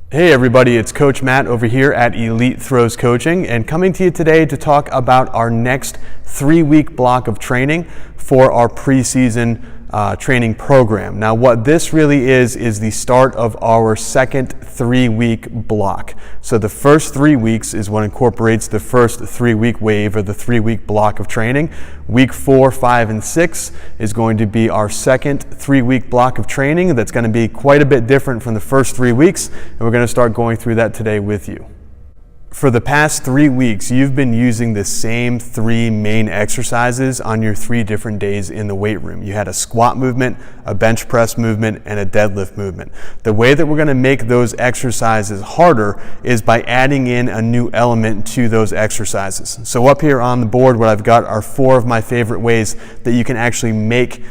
Hey everybody, it's Coach Matt over here at Elite Throws Coaching, and coming to you today to talk about our next 3-week block of training for our preseason training program. Now what this really is the start of our second 3-week block. So the first 3 weeks is what incorporates the first 3-week wave or the 3-week block of training. Week 4, 5, and 6 is going to be our second 3-week block of training that's going to be quite a bit different from the first 3 weeks, and we're going to start going through that today with you. For the past 3 weeks, you've been using the same 3 main exercises on your 3 different days in the weight room. You had a squat movement, a bench press movement, and a deadlift movement. The way that we're going to make those exercises harder is by adding in a new element to those exercises. So up here on the board, what I've got are 4 of my favorite ways that you can actually make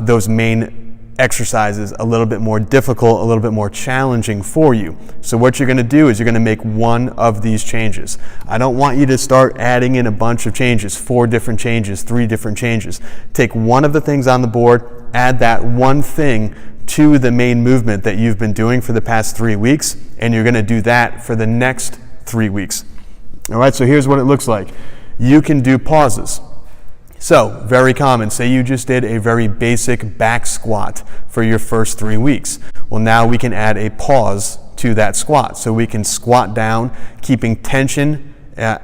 those main exercises a little bit more difficult, a little bit more challenging for you. So what you're going to do is you're going to make one of these changes. I don't want you to start adding in a bunch of changes, 4 different changes, 3 different changes. Take one of the things on the board, add that one thing to the main movement that you've been doing for the past 3 weeks, and you're going to do that for the next 3 weeks. All right, so here's what it looks like. You can do pauses. So, very common. Say you just did a very basic back squat for your first 3 weeks. Well, now we can add a pause to that squat. So we can squat down, keeping tension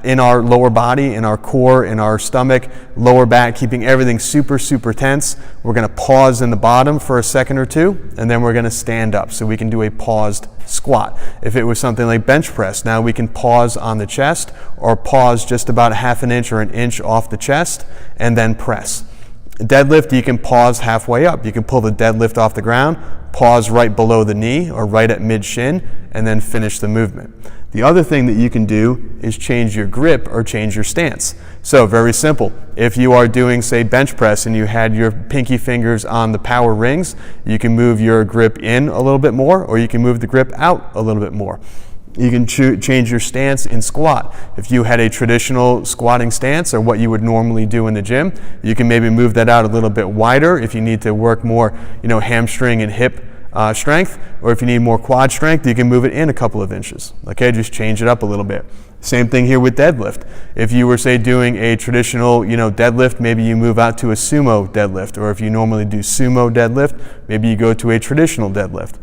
in our lower body, in our core, in our stomach, lower back, keeping everything super, super tense. We're going to pause in the bottom for a second or 2, and then we're going to stand up. So we can do a paused squat. If it was something like bench press, now we can pause on the chest or pause just about 1/2 inch or 1 inch off the chest and then press. Deadlift, you can pause halfway up. You can pull the deadlift off the ground, pause right below the knee or right at mid-shin, and then finish the movement. The other thing that you can do is change your grip or change your stance. So very simple. If you are doing, say, bench press and you had your pinky fingers on the power rings, you can move your grip in a little bit more, or you can move the grip out a little bit more. You can change your stance in squat. If you had a traditional squatting stance or what you would normally do in the gym, you can maybe move that out a little bit wider if you need to work more, hamstring and hip strength, or if you need more quad strength, you can move it in a couple of inches. Okay, just change it up a little bit. Same thing here with deadlift. If you were, say, doing a traditional, deadlift, maybe you move out to a sumo deadlift, or if you normally do sumo deadlift, maybe you go to a traditional deadlift.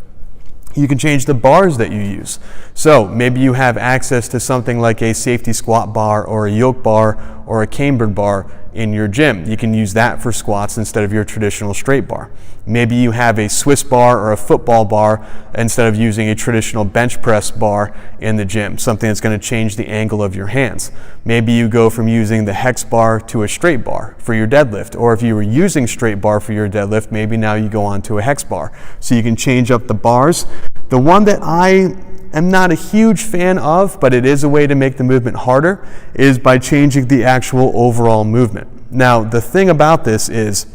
You can change the bars that you use. So maybe you have access to something like a safety squat bar or a yoke bar or a cambered bar in your gym. You can use that for squats instead of your traditional straight bar. Maybe you have a Swiss bar or a football bar instead of using a traditional bench press bar in the gym, something that's going to change the angle of your hands. Maybe you go from using the hex bar to a straight bar for your deadlift, or if you were using straight bar for your deadlift, maybe now you go on to a hex bar. So you can change up the bars. The one that I am not a huge fan of, but it is a way to make the movement harder, is by changing the actual overall movement. Now, the thing about this is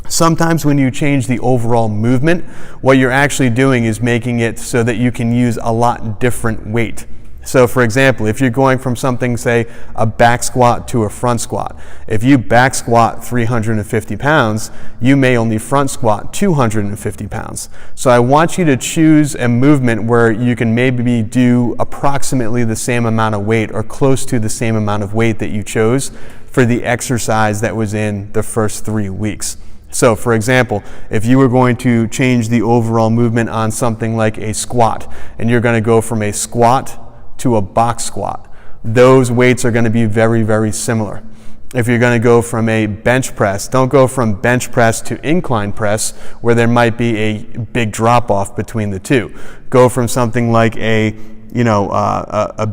sometimes when you change the overall movement, what you're actually doing is making it so that you can use a lot different weight. So for example, if you're going from something, say, a back squat to a front squat, if you back squat 350 pounds, you may only front squat 250 pounds. So I want you to choose a movement where you can maybe do approximately the same amount of weight or close to the same amount of weight that you chose for the exercise that was in the first 3 weeks. So for example, if you were going to change the overall movement on something like a squat, and you're going to go from a squat to a box squat, those weights are going to be very, very similar. If you're going to go from a bench press, don't go from bench press to incline press where there might be a big drop off between the two. Go from something like a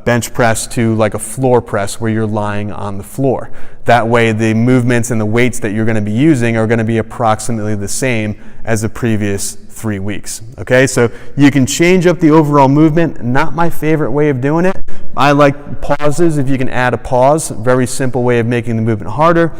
bench press to like a floor press where you're lying on the floor. That way the movements and the weights that you're going to be using are going to be approximately the same as the previous 3 weeks. Okay, so you can change up the overall movement. Not my favorite way of doing it. I like pauses. If you can add a pause, very simple way of making the movement harder.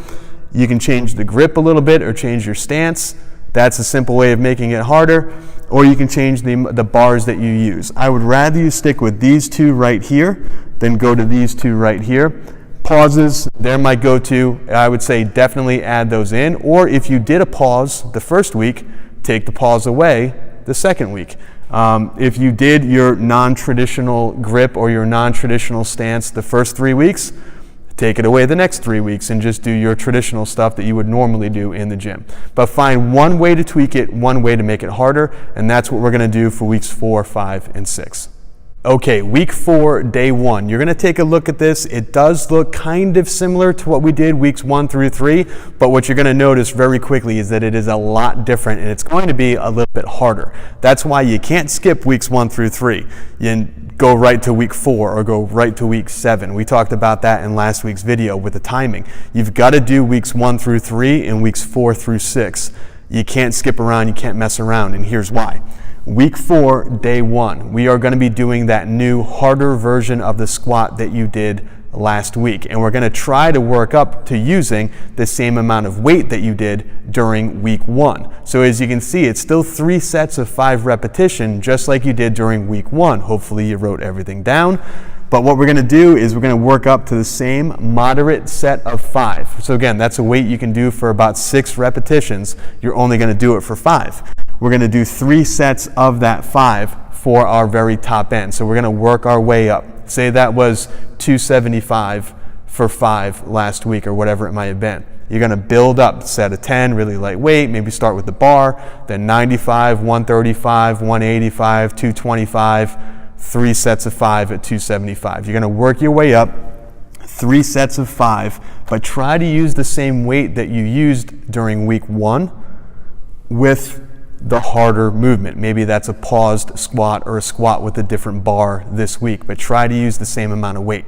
You can change the grip a little bit or change your stance. That's a simple way of making it harder. Or you can change the bars that you use. I would rather you stick with these 2 right here than go to these 2 right here. Pauses, they're my go-to. I would say definitely add those in. Or if you did a pause the first week, take the pause away the second week. If you did your non-traditional grip or your non-traditional stance the first 3 weeks, take it away the next 3 weeks and just do your traditional stuff that you would normally do in the gym. But find one way to tweak it, one way to make it harder, and that's what we're going to do for weeks 4, 5, and 6. Okay, week 4, day 1. You're going to take a look at this. It does look kind of similar to what we did weeks 1 through 3, but what you're going to notice very quickly is that it is a lot different, and it's going to be a little bit harder. That's why you can't skip weeks 1 through 3. You go right to week 4 or go right to week 7. We talked about that in last week's video with the timing. You've got to do weeks 1 through 3 and weeks 4 through 6. You can't skip around, you can't mess around, and here's why. Week 4, day 1, we are going to be doing that new harder version of the squat that you did last week. And we're going to try to work up to using the same amount of weight that you did during week 1. So as you can see, it's still 3 sets of 5 repetition, just like you did during week 1. Hopefully you wrote everything down. But what we're going to do is we're going to work up to the same moderate set of 5. So again, that's a weight you can do for about 6 repetitions. You're only going to do it for 5. We're going to do 3 sets of that 5 for our very top end. So we're going to work our way up. Say that was 275 for 5 last week or whatever it might have been. You're going to build up, set of 10, really lightweight, maybe start with the bar, then 95, 135, 185, 225, 3 sets of 5 at 275. You're going to work your way up, 3 sets of 5, but try to use the same weight that you used during week 1 with the harder movement. Maybe that's a paused squat or a squat with a different bar this week, but try to use the same amount of weight.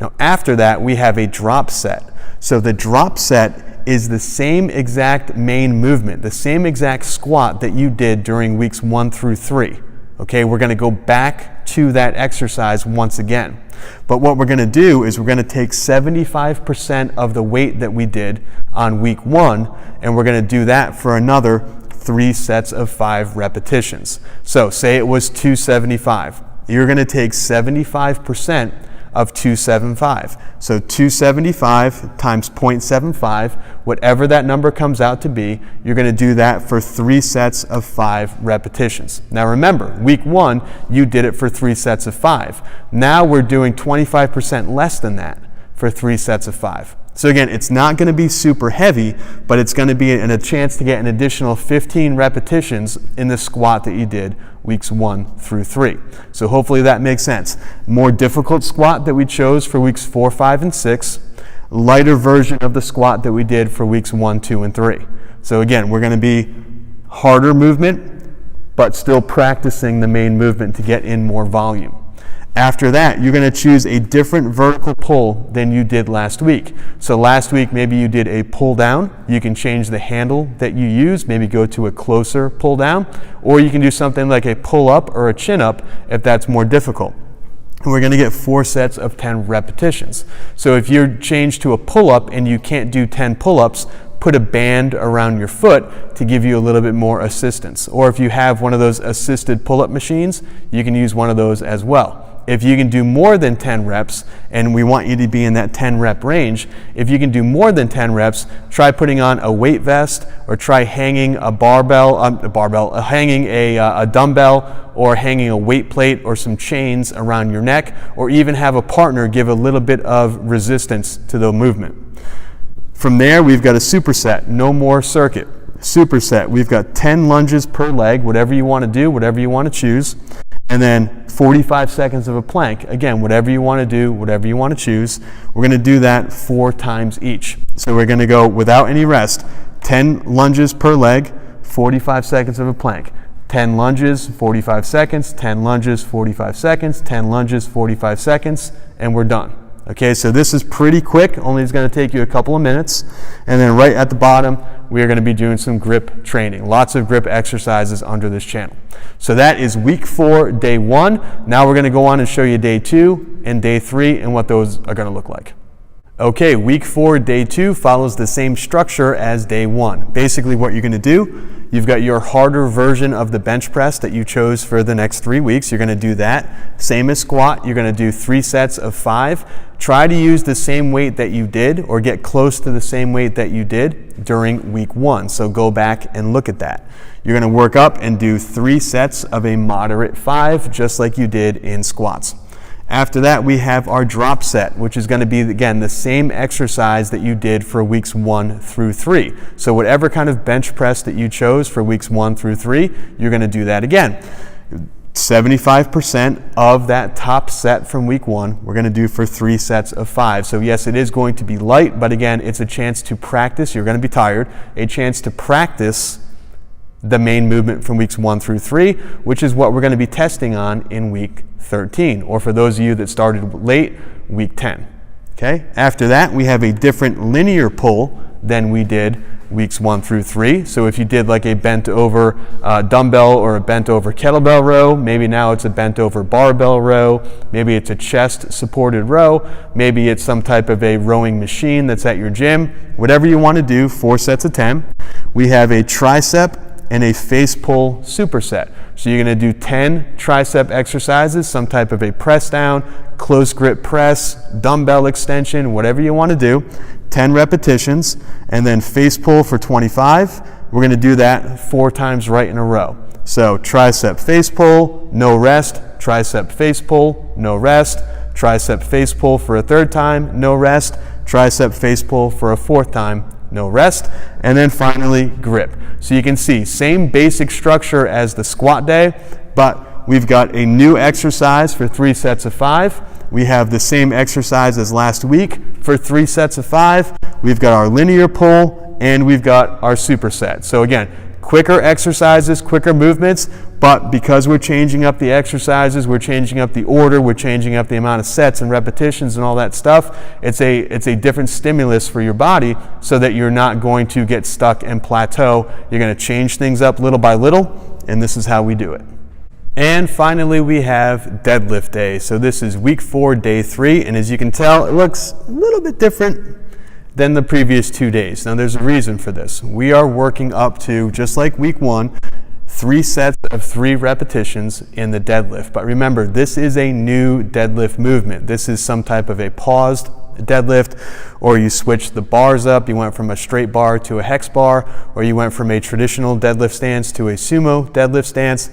Now after that, we have a drop set. So the drop set is the same exact main movement, the same exact squat that you did during weeks 1 through 3. Okay, we're going to go back to that exercise once again. But what we're going to do is we're going to take 75% of the weight that we did on week 1, and we're going to do that for another 3 sets of 5 repetitions. So say it was 275. You're going to take 75% of 275. So 275 times 0.75, whatever that number comes out to be, you're going to do that for 3 sets of 5 repetitions. Now remember, week 1, you did it for 3 sets of 5. Now we're doing 25% less than that for 3 sets of 5. So again, it's not going to be super heavy, but it's going to be a chance to get an additional 15 repetitions in the squat that you did weeks 1 through 3. So hopefully that makes sense. More difficult squat that we chose for weeks 4, 5, and 6. Lighter version of the squat that we did for weeks 1, 2, and 3. So again, we're going to be harder movement, but still practicing the main movement to get in more volume. After that, you're going to choose a different vertical pull than you did last week. So last week, maybe you did a pull down. You can change the handle that you use, maybe go to a closer pull down, or you can do something like a pull up or a chin up if that's more difficult. And we're going to get 4 sets of 10 repetitions. So if you're changed to a pull up and you can't do 10 pull ups, put a band around your foot to give you a little bit more assistance. Or if you have one of those assisted pull-up machines, you can use one of those as well. If you can do more than 10 reps, and we want you to be in that 10 rep range, if you can do more than 10 reps, try putting on a weight vest or try hanging a hanging a dumbbell or hanging a weight plate or some chains around your neck, or even have a partner give a little bit of resistance to the movement. From there, we've got a superset, no more circuit. Superset, we've got 10 lunges per leg, whatever you want to do, whatever you want to choose. And then 45 seconds of a plank. Again, whatever you want to do, whatever you want to choose. We're going to do that 4 times each. So we're going to go without any rest, 10 lunges per leg, 45 seconds of a plank. 10 lunges, 45 seconds, 10 lunges, 45 seconds, 10 lunges, 45 seconds, and we're done. Okay, so this is pretty quick, only it's going to take you a couple of minutes. And then right at the bottom, we are going to be doing some grip training. Lots of grip exercises under this channel. So that is week 4, day 1. Now we're going to go on and show you day 2 and day 3 and what those are going to look like. Okay, week 4, day 2 follows the same structure as day 1. Basically what you're going to do, you've got your harder version of the bench press that you chose for the next 3 weeks. You're going to do that. Same as squat, you're going to do 3 sets of 5. Try to use the same weight that you did or get close to the same weight that you did during week 1. So go back and look at that. You're going to work up and do 3 sets of a moderate 5, just like you did in squats. After that, we have our drop set, which is going to be, again, the same exercise that you did for weeks 1 through 3. So whatever kind of bench press that you chose for weeks 1 through 3, you're going to do that again. 75% of that top set from week 1, we're going to do for 3 sets of 5. So yes, it is going to be light, but again, it's a chance to practice. You're going to be tired. A chance to practice the main movement from weeks 1 through 3, which is what we're going to be testing on in week 13, or for those of you that started late, week 10. Okay. After that, we have a different linear pull than we did weeks 1 through 3. So if you did like a bent over dumbbell or a bent over kettlebell row, maybe now it's a bent over barbell row, maybe it's a chest supported row, maybe it's some type of a rowing machine that's at your gym. Whatever you want to do, 4 sets of 10. We have a tricep and a face pull superset. So you're going to do 10 tricep exercises, some type of a press down, close grip press, dumbbell extension, whatever you want to do, 10 repetitions, and then face pull for 25. We're going to do that 4 times right in a row. So tricep face pull, no rest, tricep face pull, no rest, tricep face pull for a 3rd time, no rest, tricep face pull for a 4th time, no rest, and then finally grip. So you can see same basic structure as the squat day, but we've got a new exercise for 3 sets of 5. We have the same exercise as last week for 3 sets of 5. We've got our linear pull and we've got our superset. So again, quicker exercises, quicker movements, but because we're changing up the exercises, we're changing up the order, we're changing up the amount of sets and repetitions and all that stuff, it's a different stimulus for your body so that you're not going to get stuck and plateau. You're going to change things up little by little, and this is how we do it. And finally, we have deadlift day. So this is week 4, day 3, and as you can tell, it looks a little bit different than the previous 2 days. Now there's a reason for this. We are working up to, just like week 1, 3 sets of 3 repetitions in the deadlift. But remember, this is a new deadlift movement. This is some type of a paused deadlift, or you switched the bars up. You went from a straight bar to a hex bar, or you went from a traditional deadlift stance to a sumo deadlift stance.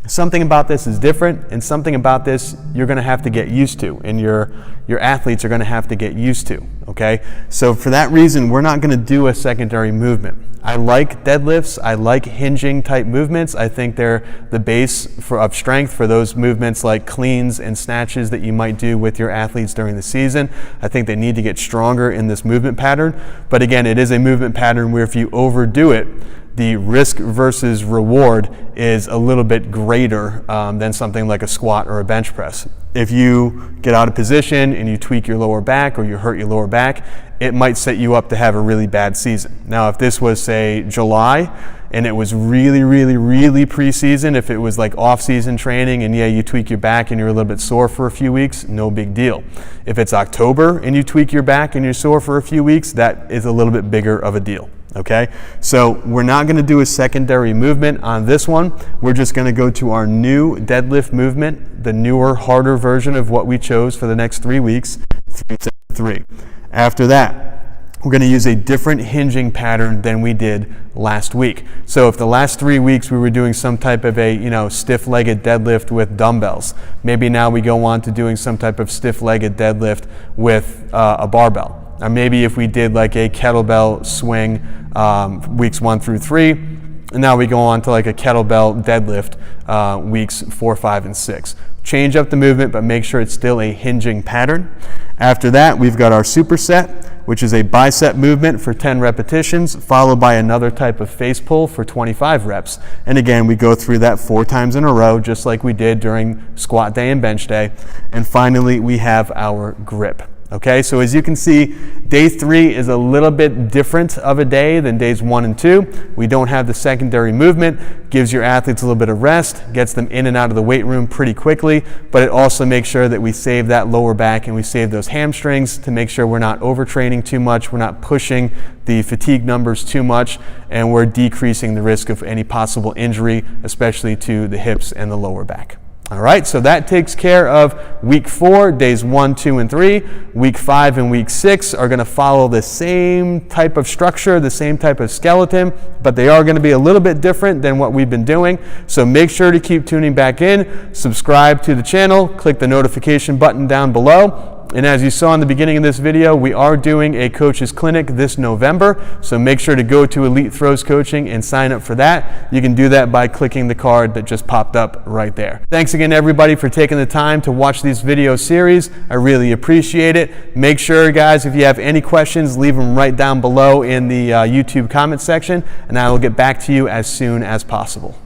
Something about this is different, and something about this you're going to have to get used to, and your athletes are going to have to get used to, okay? So for that reason, we're not going to do a secondary movement. I like deadlifts. I like hinging type movements. I think they're the base of strength for those movements like cleans and snatches that you might do with your athletes during the season. I think they need to get stronger in this movement pattern. But again, it is a movement pattern where if you overdo it, the risk versus reward is a little bit greater than something like a squat or a bench press. If you get out of position and you tweak your lower back or you hurt your lower back, it might set you up to have a really bad season. Now, if this was, say, July, and it was really, really, really preseason, if it was like off-season training and yeah, you tweak your back and you're a little bit sore for a few weeks, no big deal. If it's October and you tweak your back and you're sore for a few weeks, that is a little bit bigger of a deal. Okay, so we're not going to do a secondary movement on this one. We're just going to go to our new deadlift movement, the newer, harder version of what we chose for the next 3 weeks, 3 sets of 3. After that, we're going to use a different hinging pattern than we did last week. So if the last 3 weeks we were doing some type of a stiff-legged deadlift with dumbbells, maybe now we go on to doing some type of stiff-legged deadlift with a barbell. Or maybe if we did like a kettlebell swing weeks 1 through 3, and now we go on to like a kettlebell deadlift weeks 4, 5, and 6. Change up the movement, but make sure it's still a hinging pattern. After that, we've got our superset, which is a bicep movement for 10 repetitions, followed by another type of face pull for 25 reps. And again, we go through that 4 times in a row, just like we did during squat day and bench day. And finally, we have our grip. Okay, so as you can see, day 3 is a little bit different of a day than days 1 and 2. We don't have the secondary movement, gives your athletes a little bit of rest, gets them in and out of the weight room pretty quickly, but it also makes sure that we save that lower back and we save those hamstrings to make sure we're not overtraining too much, we're not pushing the fatigue numbers too much, and we're decreasing the risk of any possible injury, especially to the hips and the lower back. All right, so that takes care of week 4, days 1, 2, and 3. Week 5 and week 6 are going to follow the same type of structure, the same type of skeleton, but they are going to be a little bit different than what we've been doing. So make sure to keep tuning back in, subscribe to the channel, click the notification button down below. And as you saw in the beginning of this video, we are doing a coaches clinic this November, so make sure to go to Elite Throws Coaching and sign up for that. You can do that by clicking the card that just popped up right there. Thanks again, everybody, for taking the time to watch these video series. I really appreciate it. Make sure, guys, if you have any questions, leave them right down below in the YouTube comment section, and I will get back to you as soon as possible.